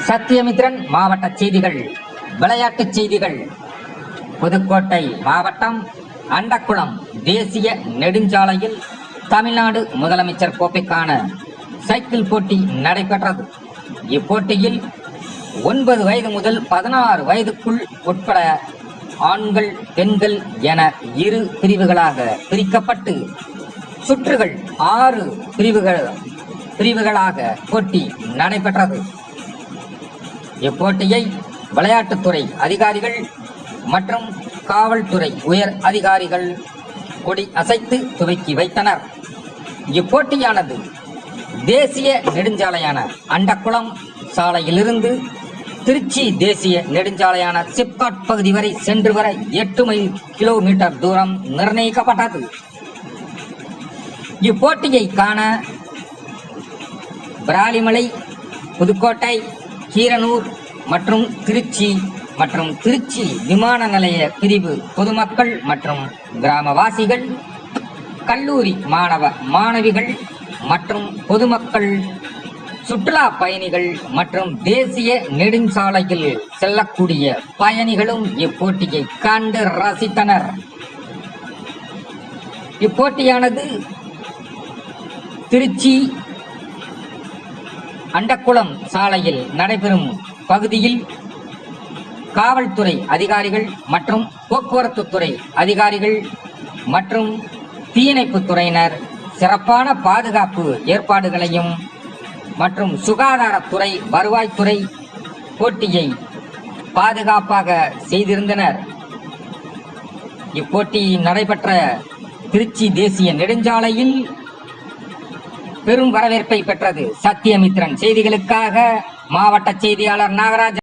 சத்தியமித்ரன் மாவட்ட செய்திகள். விளையாட்டுச் செய்திகள். புதுக்கோட்டை மாவட்டம் அண்டக்குளம் தேசிய நெடுஞ்சாலையில் தமிழ்நாடு முதலமைச்சர் கோப்பைக்கான சைக்கிள் போட்டி நடைபெற்றது. இப்போட்டியில் 9 வயது முதல் 16 வயதுக்குள் உட்பட ஆண்கள் பெண்கள் என 2 பிரிவுகளாக பிரிக்கப்பட்டு சுற்றுகள் 6 பிரிவுகளாக போட்டி நடைபெற்றது. இப்போட்டியை விளையாட்டுத்துறை அதிகாரிகள் மற்றும் காவல்துறை உயர் அதிகாரிகள் கொடி அசைத்து துவக்கி வைத்தனர். இப்போட்டியானது தேசிய நெடுஞ்சாலையான அண்டக்குளம் சாலையிலிருந்து திருச்சி தேசிய நெடுஞ்சாலையான சிப்காட் பகுதி வரை சென்று வர 8 கிலோமீட்டர் தூரம் நிர்ணயிக்கப்பட்டது. இப்போட்டியை காண பிராலிமலை, புதுக்கோட்டை, கீரனூர் மற்றும் திருச்சி விமான நிலைய பிரிவு பொதுமக்கள் மற்றும் கிராமவாசிகள், கல்லூரி மாணவிகள் மற்றும் பொதுமக்கள், சுற்றுலா பயணிகள் மற்றும் தேசிய நெடுஞ்சாலையில் செல்லக்கூடிய பயணிகளும் இப்போட்டியை கண்டு ரசித்தனர். இப்போட்டியானது திருச்சி அண்டக்குளம் சாலையில் நடைபெறும் பகுதியில் காவல்துறை அதிகாரிகள் மற்றும் போக்குவரத்து துறை அதிகாரிகள் மற்றும் தீயணைப்புத் துறையினர் சிறப்பான பாதுகாப்பு ஏற்பாடுகளையும் மற்றும் சுகாதாரத்துறை, வருவாய்த்துறை போட்டியை பாதுகாப்பாக செய்திருந்தனர். இப்போட்டி நடைபெற்ற திருச்சி தேசிய நெடுஞ்சாலையில் பெரும் வரவேற்பை பெற்றது. சத்தியமித்ரன் செய்திகளுக்காக மாவட்ட செய்தியாளர் நாகராஜ்.